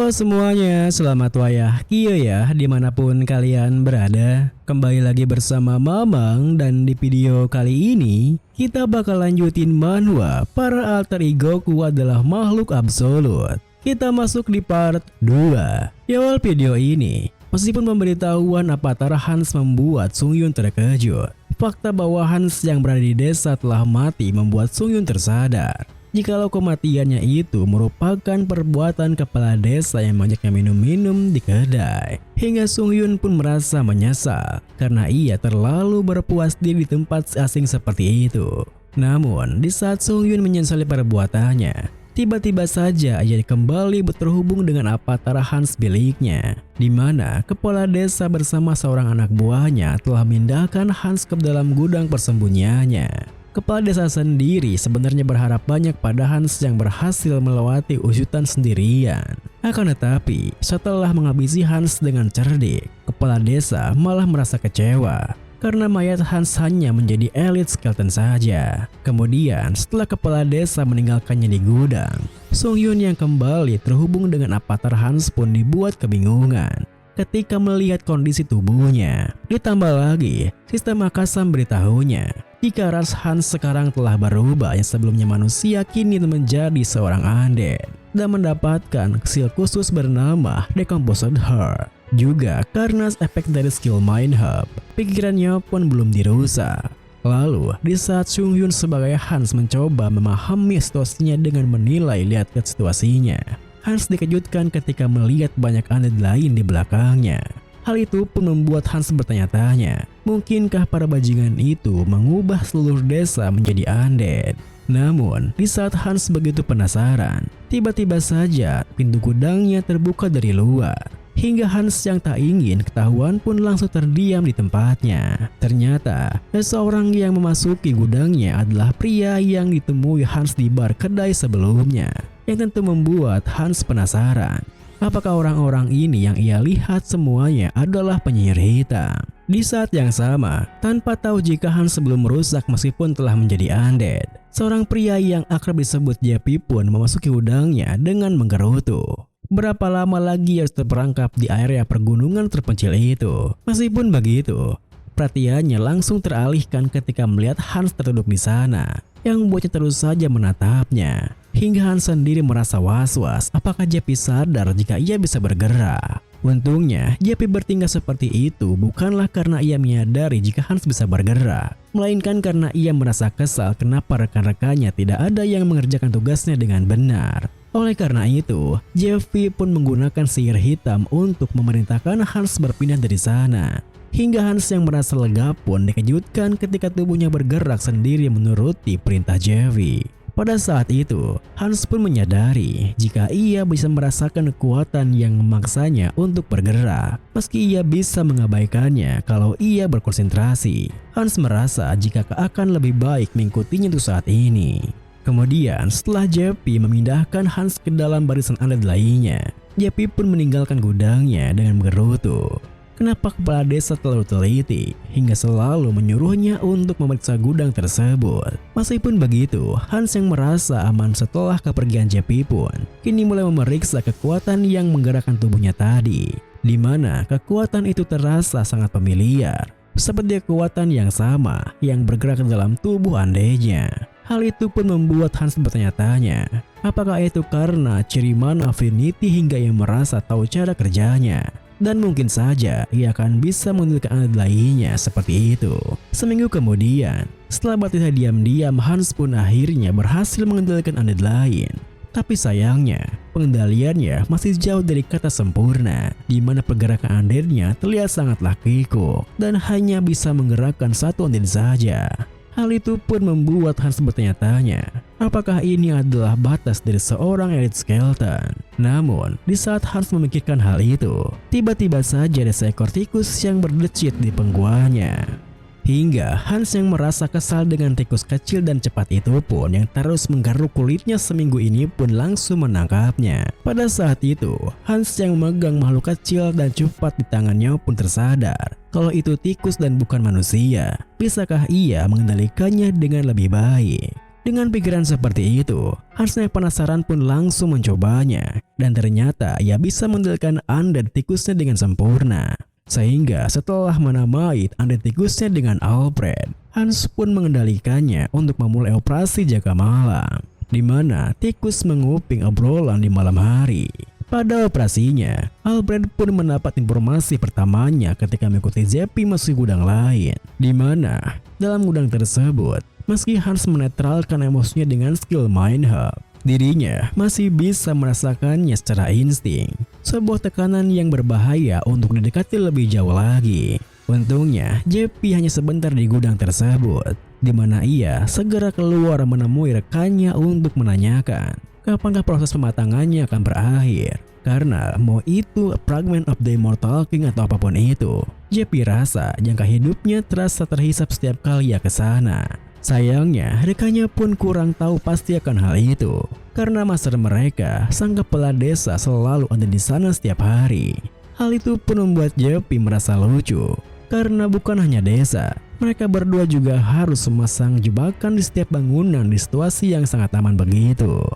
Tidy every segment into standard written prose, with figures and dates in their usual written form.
Halo semuanya, selamat wayah Kio ya dimanapun kalian berada. Kembali lagi bersama Mamang, dan di video kali ini kita bakal lanjutin manhwa para alter egoku adalah makhluk absolut. Kita masuk di part 2. Di awal video ini, meskipun pemberitahuan Apatara Hans membuat Sungyun terkejut, fakta bahwa Hans yang berada di desa telah mati membuat Sungyun tersadar jikalau kematiannya itu merupakan perbuatan kepala desa yang banyaknya minum-minum di kedai. Hingga Sungyun pun merasa menyesal karena ia terlalu berpuas diri di tempat asing seperti itu. Namun di saat Sungyun menyesali perbuatannya, tiba-tiba saja ia kembali terhubung dengan Apatara Hans miliknya, di mana kepala desa bersama seorang anak buahnya telah memindahkan Hans ke dalam gudang persembunyiannya. Kepala desa sendiri sebenarnya berharap banyak pada Hans yang berhasil melewati usutan sendirian. Akan tetapi, setelah menghabisi Hans dengan cerdik, kepala desa malah merasa kecewa karena mayat Hans hanya menjadi elit skeleton saja. Kemudian, setelah kepala desa meninggalkannya di gudang, Sungyun yang kembali terhubung dengan Apatara Hans pun dibuat kebingungan ketika melihat kondisi tubuhnya. Ditambah lagi, sistem Akasa memberitahunya jika ras Hans sekarang telah berubah, yang sebelumnya manusia kini menjadi seorang undead dan mendapatkan skill khusus bernama Decomposed Heart. Juga karena efek dari skill Mind Hub, pikirannya pun belum dirusak. Lalu, di saat Sungyun sebagai Hans mencoba memahami situasinya dengan menilai lihat situasinya, Hans dikejutkan ketika melihat banyak undead lain di belakangnya. Hal itu pun membuat Hans bertanya-tanya, mungkinkah para bajingan itu mengubah seluruh desa menjadi undead? Namun, di saat Hans begitu penasaran, tiba-tiba saja pintu gudangnya terbuka dari luar. Hingga Hans yang tak ingin ketahuan pun langsung terdiam di tempatnya. Ternyata, seseorang yang memasuki gudangnya adalah pria yang ditemui Hans di bar kedai sebelumnya, yang tentu membuat Hans penasaran. Apakah orang-orang ini yang ia lihat semuanya adalah penyihir hitam? Di saat yang sama, tanpa tahu jika Hans sebelum merusak meskipun telah menjadi undead, seorang pria yang akrab disebut Jeppy pun memasuki gudangnya dengan menggerutu. Berapa lama lagi harus terperangkap di area pergunungan terpencil itu? Meskipun begitu, perhatiannya langsung teralihkan ketika melihat Hans terduduk di sana, yang membuatnya terus saja menatapnya. Hingga Hans sendiri merasa was-was apakah Jeppy sadar jika ia bisa bergerak. Untungnya, Jeppy bertingkah seperti itu bukanlah karena ia menyadari jika Hans bisa bergerak, melainkan karena ia merasa kesal kenapa rekan-rekannya tidak ada yang mengerjakan tugasnya dengan benar. Oleh karena itu, Jeppy pun menggunakan sihir hitam untuk memerintahkan Hans berpindah dari sana. Hingga Hans yang merasa lega pun dikejutkan ketika tubuhnya bergerak sendiri menuruti perintah Jeppy. Pada saat itu, Hans pun menyadari jika ia bisa merasakan kekuatan yang memaksanya untuk bergerak, meski ia bisa mengabaikannya kalau ia berkonsentrasi. Hans merasa jika akan lebih baik mengikutinya untuk saat ini. Kemudian, setelah Jeppy memindahkan Hans ke dalam barisan undead lainnya, Jeppy pun meninggalkan gudangnya dengan menggerutu. Kenapa kepala desa terlalu teliti hingga selalu menyuruhnya untuk memeriksa gudang tersebut? Meskipun begitu, Hans yang merasa aman setelah kepergian Jeppy pun kini mulai memeriksa kekuatan yang menggerakkan tubuhnya tadi, di mana kekuatan itu terasa sangat familiar, seperti kekuatan yang sama yang bergerak ke dalam tubuh undeadnya. Hal itu pun membuat Hans bertanya-tanya, apakah itu karena ciri mana affinity hingga ia merasa tahu cara kerjanya? Dan mungkin saja ia akan bisa mengendalikan undead lainnya seperti itu. Seminggu kemudian, setelah bertanya diam-diam, Hans pun akhirnya berhasil mengendalikan undead lain. Tapi sayangnya, pengendaliannya masih jauh dari kata sempurna, di mana pergerakan undeadnya terlihat sangatlah kikuk dan hanya bisa menggerakkan satu undead saja. Hal itu pun membuat Hans bertanya-tanya, apakah ini adalah batas dari seorang elit skeleton? Namun, di saat Hans memikirkan hal itu, tiba-tiba saja ada seekor tikus yang berdecit di pengguanya. Hingga Hans yang merasa kesal dengan tikus kecil dan cepat itu pun yang terus menggaruk kulitnya seminggu ini pun langsung menangkapnya. Pada saat itu, Hans yang memegang makhluk kecil dan cepat di tangannya pun tersadar kalau itu tikus dan bukan manusia. Bisakah ia mengendalikannya dengan lebih baik? Dengan pikiran seperti itu, Hans yang penasaran pun langsung mencobanya. Dan ternyata ia bisa mengendalikan undead tikusnya dengan sempurna. Sehingga setelah menamai undead tikusnya dengan Alfred, Hans pun mengendalikannya untuk memulai operasi jaga malam, di mana tikus menguping obrolan di malam hari. Pada operasinya, Alfred pun mendapat informasi pertamanya ketika mengikuti JP masuk gudang lain, di mana dalam gudang tersebut, meski Hans menetralkan emosinya dengan skill Mind Hub, dirinya masih bisa merasakannya secara insting. Sebuah tekanan yang berbahaya untuk didekati lebih jauh lagi. Untungnya, JP hanya sebentar di gudang tersebut, di mana ia segera keluar menemui rekannya untuk menanyakan kapankah proses pematangannya akan berakhir. Karena mau itu Fragment of the Immortal King atau apapun itu, JP rasa jangka hidupnya terasa terhisap setiap kali ia ke sana. Sayangnya, rekannya pun kurang tahu pasti akan hal itu. Karena master mereka, sang kepala desa selalu ada di sana setiap hari. Hal itu pun membuat JP merasa lucu. Karena bukan hanya desa, mereka berdua juga harus memasang jebakan di setiap bangunan di situasi yang sangat aman begitu.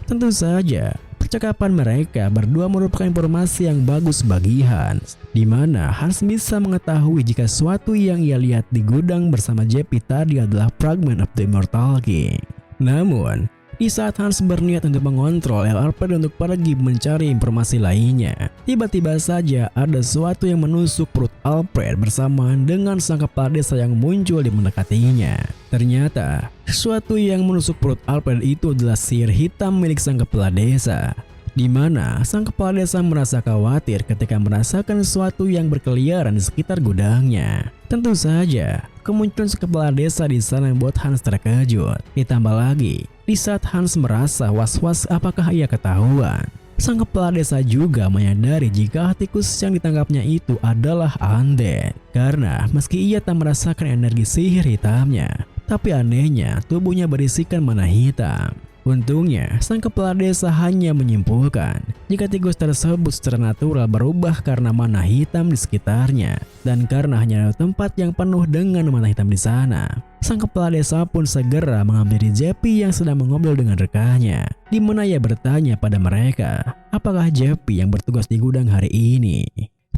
Tentu saja, percakapan mereka berdua merupakan informasi yang bagus bagi Hans, di mana Hans bisa mengetahui jika sesuatu yang ia lihat di gudang bersama JP tadi adalah Fragment of the Immortal King. Namun, di saat Hans berniat untuk mengontrol Alfred untuk pergi mencari informasi lainnya, tiba-tiba saja ada sesuatu yang menusuk perut Alfred bersamaan dengan sang kepala desa yang muncul di mendekatinya. Ternyata, sesuatu yang menusuk perut Alfred itu adalah sihir hitam milik sang kepala desa, di mana sang kepala desa merasa khawatir ketika merasakan sesuatu yang berkeliaran di sekitar gudangnya. Tentu saja, kemunculan sang kepala desa di sana membuat Hans terkejut. Ditambah lagi, di saat Hans merasa was-was apakah ia ketahuan, sang kepala desa juga menyadari jika tikus yang ditangkapnya itu adalah undead. Karena meski ia tak merasakan energi sihir hitamnya, tapi anehnya tubuhnya berisikan mana hitam. Untungnya, sang kepala desa hanya menyimpulkan jika tikus tersebut secara natural berubah karena mana hitam di sekitarnya, dan karena hanya ada tempat yang penuh dengan mana hitam di sana. Sang kepala desa pun segera menghampiri JP yang sedang mengobrol dengan rekannya, di mana ia bertanya pada mereka, apakah JP yang bertugas di gudang hari ini.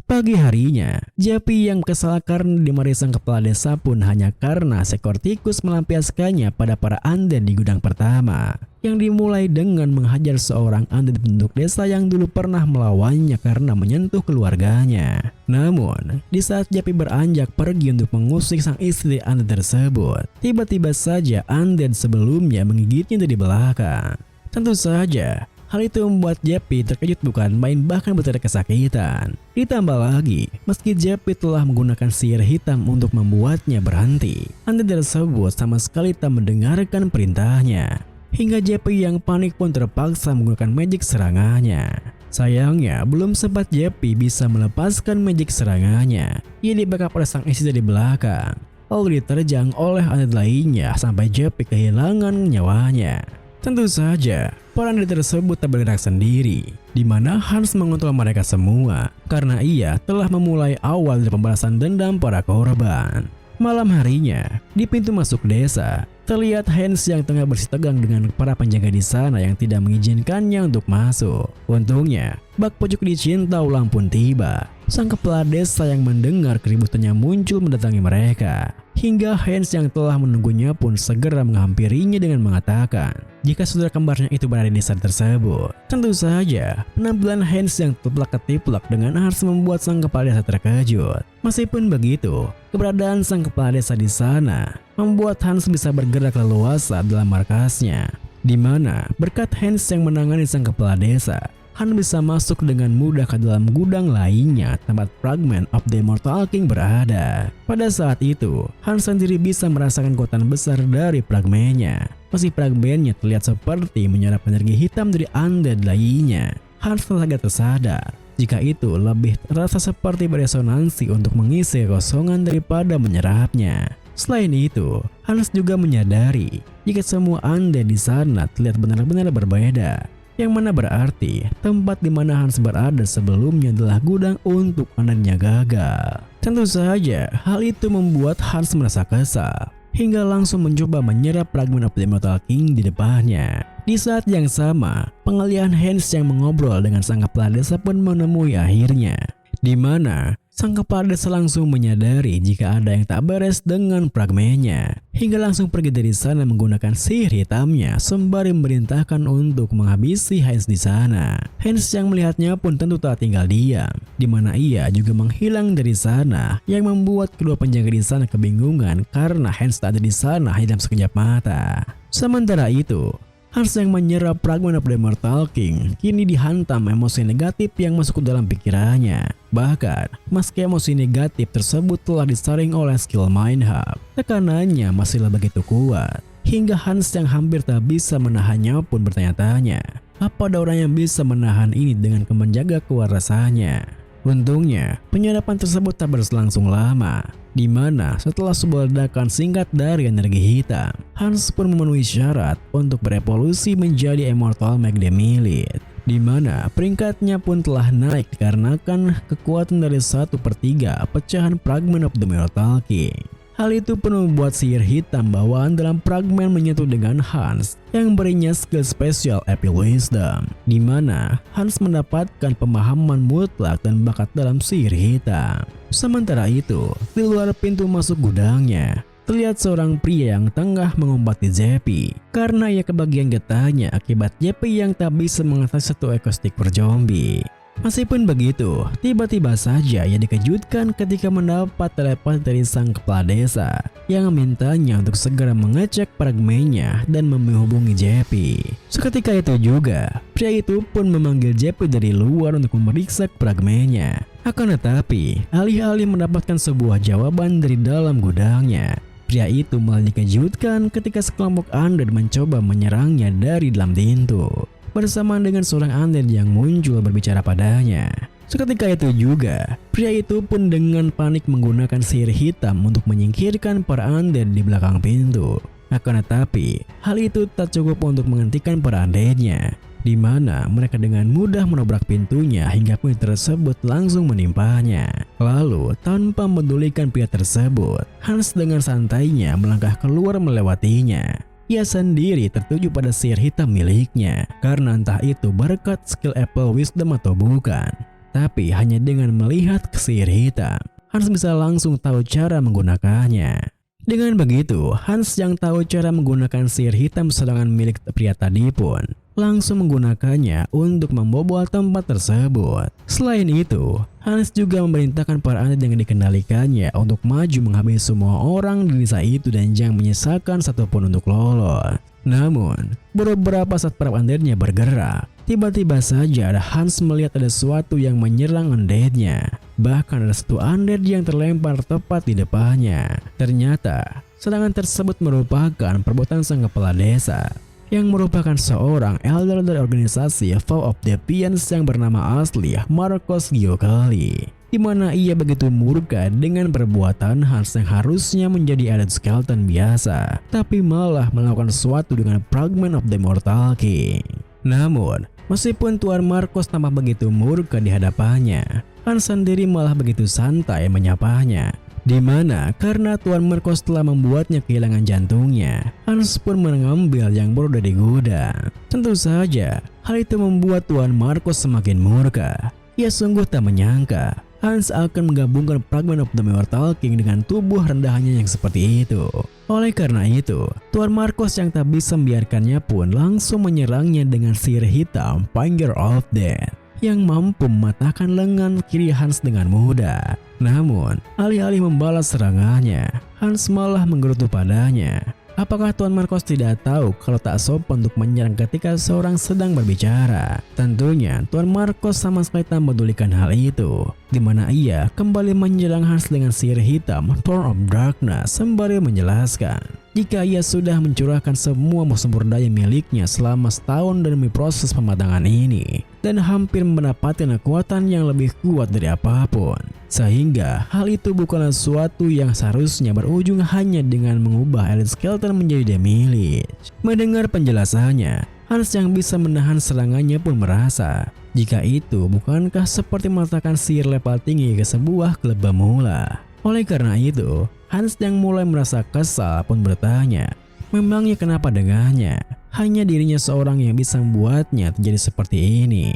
Pagi harinya, JP yang kesal karena dimarahi sang kepala desa pun hanya karena seekor tikus melampiaskannya pada para undead di gudang pertama, yang dimulai dengan menghajar seorang undead penduduk desa yang dulu pernah melawannya karena menyentuh keluarganya. Namun, di saat JP beranjak pergi untuk mengusik sang istri undead tersebut, tiba-tiba saja undead sebelumnya menggigitnya dari belakang. Tentu saja, hal itu membuat JP terkejut bukan main, bahkan berteriak kesakitan. Ditambah lagi, meski JP telah menggunakan sihir hitam untuk membuatnya berhenti, undead tersebut sama sekali tak mendengarkan perintahnya. Hingga JP yang panik pun terpaksa menggunakan magic serangannya. Sayangnya, belum sempat JP bisa melepaskan magic serangannya, ia dibackup oleh sang istri dari belakang, lalu diterjang oleh undead lainnya sampai JP kehilangan nyawanya. Tentu saja, para undead tersebut tak bergerak sendiri, di mana Hans mengontrol mereka semua karena ia telah memulai awal dari pembalasan dendam para korban. Malam harinya, di pintu masuk desa, terlihat Hans yang tengah bersitegang dengan para penjaga di sana yang tidak mengizinkannya untuk masuk. Untungnya, bak pojok dicinta ulang pun tiba. Sang kepala desa yang mendengar keributannya muncul mendatangi mereka. Hingga Hans yang telah menunggunya pun segera menghampirinya dengan mengatakan jika saudara kembarnya itu berada di desa tersebut. Tentu saja, penampilan Hans yang teplak-ketiplak dengan harus membuat sang kepala desa terkejut. Meskipun begitu, keberadaan sang kepala desa di sana membuat Hans bisa bergerak leluasa dalam markasnya, di mana berkat Hans yang menangani sang kepala desa, Hans bisa masuk dengan mudah ke dalam gudang lainnya tempat Fragment of the Immortal King berada. Pada saat itu, Hans sendiri bisa merasakan kekuatan besar dari fragmennya. Meski fragmennya terlihat seperti menyerap energi hitam dari undead lainnya, Hans segera tersadar jika itu lebih terasa seperti beresonansi untuk mengisi kekosongan daripada menyerapnya. Selain itu, Hans juga menyadari jika semua undead di sana terlihat benar-benar berbeda, yang mana berarti tempat di mana Hans berada sebelumnya adalah gudang untuk undeadnya gagal. Tentu saja hal itu membuat Hans merasa kesal. hingga langsung mencoba menyerap fragmen of the Immortal King di depannya. Di saat yang sama, pengalihan Hans yang mengobrol dengan sang kepala desa pun menemui akhirnya, di mana sang kepala desa langsung menyadari jika ada yang tak beres dengan fragmennya, hingga langsung pergi dari sana menggunakan sihir hitamnya sembari memerintahkan untuk menghabisi Hans di sana. Hans yang melihatnya pun tentu tak tinggal diam, di mana ia juga menghilang dari sana, yang membuat kedua penjaga di sana kebingungan karena Hans tak ada di sana hanya dalam sekejap mata. Sementara itu, Hans yang menyerap fragmen of the Immortal King kini dihantam emosi negatif yang masuk ke dalam pikirannya. Bahkan, meski emosi negatif tersebut telah disaring oleh skill Mind Hub, tekanannya masihlah begitu kuat, hingga Hans yang hampir tak bisa menahannya pun bertanya-tanya, apa ada orang yang bisa menahan ini dengan menjaga kewarasannya. Untungnya, penyadapan tersebut tak berlangsung lama, di mana setelah sebuah ledakan singkat dari energi hitam, Hans pun memenuhi syarat untuk berevolusi menjadi Immortal Magdemilith, di mana peringkatnya pun telah naik dikarenakan kekuatan dari 1/3 pecahan fragmen of the Immortal King. Hal itu pun membuat sihir hitam bawaan dalam fragmen menyatu dengan Hans yang berinya skill spesial Epic Wisdom, di mana Hans mendapatkan pemahaman mutlak dan bakat dalam sihir hitam. Sementara itu, di luar pintu masuk gudangnya, terlihat seorang pria yang tengah mengombati Zeppy karena ia kebagian getahnya akibat Zeppy yang tak bisa mengatasi satu ekor sticker zombie. Meskipun begitu, tiba-tiba saja ia dikejutkan ketika mendapat telepon dari sang kepala desa yang memintanya untuk segera mengecek fragmennya dan menghubungi Zeppy. Seketika itu juga, pria itu pun memanggil Zeppy dari luar untuk memeriksa fragmennya. Akan tetapi, alih-alih mendapatkan sebuah jawaban dari dalam gudangnya, pria itu malah dikejutkan ketika sekelompok undead mencoba menyerangnya dari dalam pintu, bersamaan dengan seorang undead yang muncul berbicara padanya. Seketika itu juga, pria itu pun dengan panik menggunakan sihir hitam untuk menyingkirkan para undead di belakang pintu. Akan tetapi, hal itu tak cukup untuk menghentikan para undeadnya, di mana mereka dengan mudah menobrak pintunya hingga puing tersebut langsung menimpanya. Lalu, tanpa memedulikan pria tersebut, Hans dengan santainya melangkah keluar melewatinya. Ia sendiri tertuju pada sihir hitam miliknya, karena entah itu berkat skill Apple Wisdom atau bukan, tapi hanya dengan melihat ke sihir hitam, Hans bisa langsung tahu cara menggunakannya. Dengan begitu, Hans yang tahu cara menggunakan sihir hitam serangan milik pria tadi pun langsung menggunakannya untuk membobol tempat tersebut. Selain itu, Hans juga memerintahkan para undead yang dikendalikannya untuk maju menghabisi semua orang di desa itu dan jangan menyisakan satupun untuk lolos. Namun, beberapa saat para undeadnya bergerak, tiba-tiba saja ada Hans melihat ada sesuatu yang menyerang undeadnya. Bahkan ada satu undead yang terlempar tepat di depannya. Ternyata, serangan tersebut merupakan perbuatan sang kepala desa, yang merupakan seorang elder dari organisasi Vow of Defiance yang bernama asli Marcos Giocali, di mana ia begitu murka dengan perbuatan Hans yang harusnya menjadi adat skeleton biasa, tapi malah melakukan sesuatu dengan fragment of the Immortal King. Namun, meskipun Tuan Marcos tampak begitu murka di hadapannya, Hans sendiri malah begitu santai menyapanya, di mana karena Tuan Marcos telah membuatnya kehilangan jantungnya, Hans pun mengambil yang baru dari gudang. Tentu saja, hal itu membuat Tuan Marcos semakin murka. Ia sungguh tak menyangka Hans akan menggabungkan fragment of the Immortal King dengan tubuh rendahannya yang seperti itu. Oleh karena itu, Tuan Marcos yang tak bisa membiarkannya pun langsung menyerangnya dengan sihir hitam Finger of Death yang mampu mematahkan lengan kiri Hans dengan mudah. Namun, alih-alih membalas serangannya, Hans malah menggerutu padanya. Apakah Tuan Marcos tidak tahu kalau tak sopan untuk menyerang ketika seorang sedang berbicara? Tentunya Tuan Marcos sama sekali tak memedulikan hal itu, di mana ia kembali menyerang Hans dengan sihir hitam Thorn of Darkness sembari menjelaskan jika ia sudah mencurahkan semua sumber daya miliknya selama setahun demi proses pematangan ini, dan hampir mendapatkan kekuatan yang lebih kuat dari apapun, sehingga hal itu bukanlah sesuatu yang seharusnya berujung hanya dengan mengubah Elite Skeleton menjadi Demilich. Mendengar penjelasannya, Hans yang bisa menahan serangannya pun merasa jika itu bukankah seperti meletakkan sihir level tinggi ke sebuah klub pemula. Oleh karena itu, Hans yang mulai merasa kesal pun bertanya, memangnya kenapa dengannya? Hanya dirinya seorang yang bisa membuatnya terjadi seperti ini.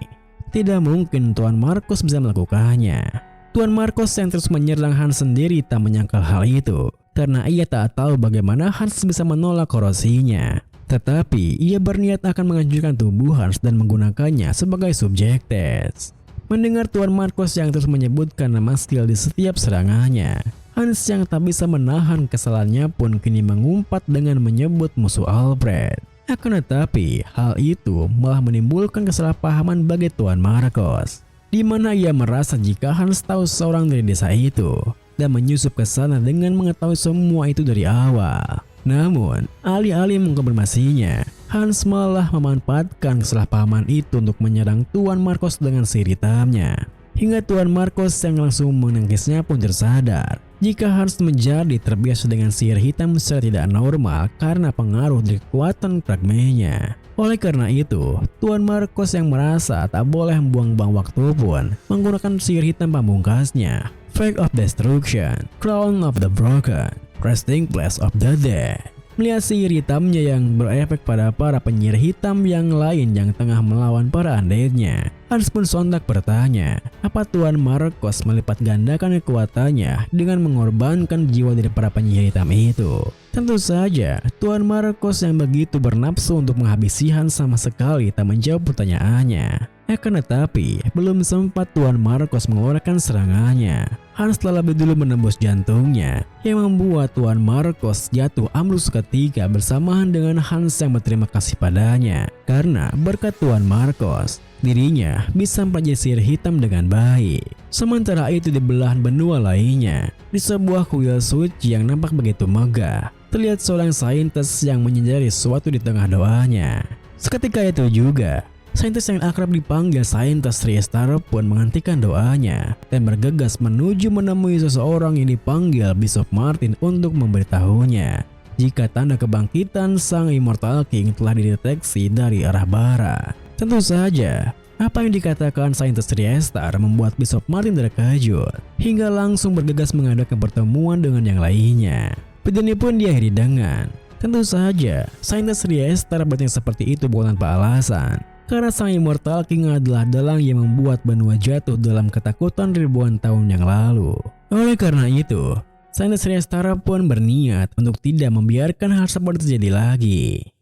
Tidak mungkin Tuan Markus bisa melakukannya. Tuan Markus yang terus menyerang Hans sendiri tak menyangkal hal itu, karena ia tak tahu bagaimana Hans bisa menolak korosinya. Tetapi ia berniat akan menghancurkan tubuh Hans dan menggunakannya sebagai subjek tes. Mendengar Tuan Markus yang terus menyebutkan nama skill di setiap serangannya, Hans yang tak bisa menahan kesalahannya pun kini mengumpat dengan menyebut musuh Albrecht. Akan tetapi, hal itu malah menimbulkan kesalahpahaman bagi Tuan Markus, di mana ia merasa jika Hans tahu seorang dari desa itu dan menyusup ke sana dengan mengetahui semua itu dari awal. Namun, alih-alih mengkonfirmasinya, Hans malah memanfaatkan kesalahpahaman itu untuk menyerang Tuan Markus dengan sihir hitamnya. Hingga Tuan Markus yang langsung menangkisnya pun tersadar jika Hans menjadi terbiasa dengan sihir hitam secara tidak normal karena pengaruh dari kekuatan fragmennya. Oleh karena itu, Tuan Markus yang merasa tak boleh membuang-buang waktu pun menggunakan sihir hitam pamungkasnya, Fake of Destruction, Crown of the Broken, Resting Place of the Dead. Melihat sihir hitamnya yang berefek pada para penyihir hitam yang lain yang tengah melawan para undeadnya, Hans pun sontak bertanya, apa Tuan Markus melipat gandakan kekuatannya dengan mengorbankan jiwa dari para penyihir hitam itu? Tentu saja, Tuan Markus yang begitu bernafsu untuk menghabisi Hans sama sekali tak menjawab pertanyaannya. Akan tetapi, belum sempat Tuan Markus mengeluarkan serangannya, Hans telah lebih dulu menembus jantungnya, yang membuat Tuan Markus jatuh ambruk seketika bersamaan dengan Hans yang berterima kasih padanya. Karena berkat Tuan Markus, dirinya bisa mempelajari sihir hitam dengan baik. Sementara itu di belahan benua lainnya, di sebuah kuil suci yang nampak begitu megah, terlihat seorang saintis yang menyadari sesuatu di tengah doanya. Seketika itu juga, saintis yang akrab dipanggil saintis Triestar pun menghentikan doanya dan bergegas menuju menemui seseorang yang dipanggil Bishop Martin untuk memberitahunya jika tanda kebangkitan sang Immortal King telah dideteksi dari arah barat. Tentu saja, apa yang dikatakan saintis Triestar membuat Bishop Martin terkejut hingga langsung bergegas mengadakan pertemuan dengan yang lainnya. Video ini pun diakhiri dengan, tentu saja, saintis Triestar bertanya seperti itu bukan tanpa alasan. Karena sang Immortal King adalah dalang yang membuat benua jatuh dalam ketakutan ribuan tahun yang lalu. Oleh karena itu, saintis Triestar pun berniat untuk tidak membiarkan hal seperti terjadi lagi.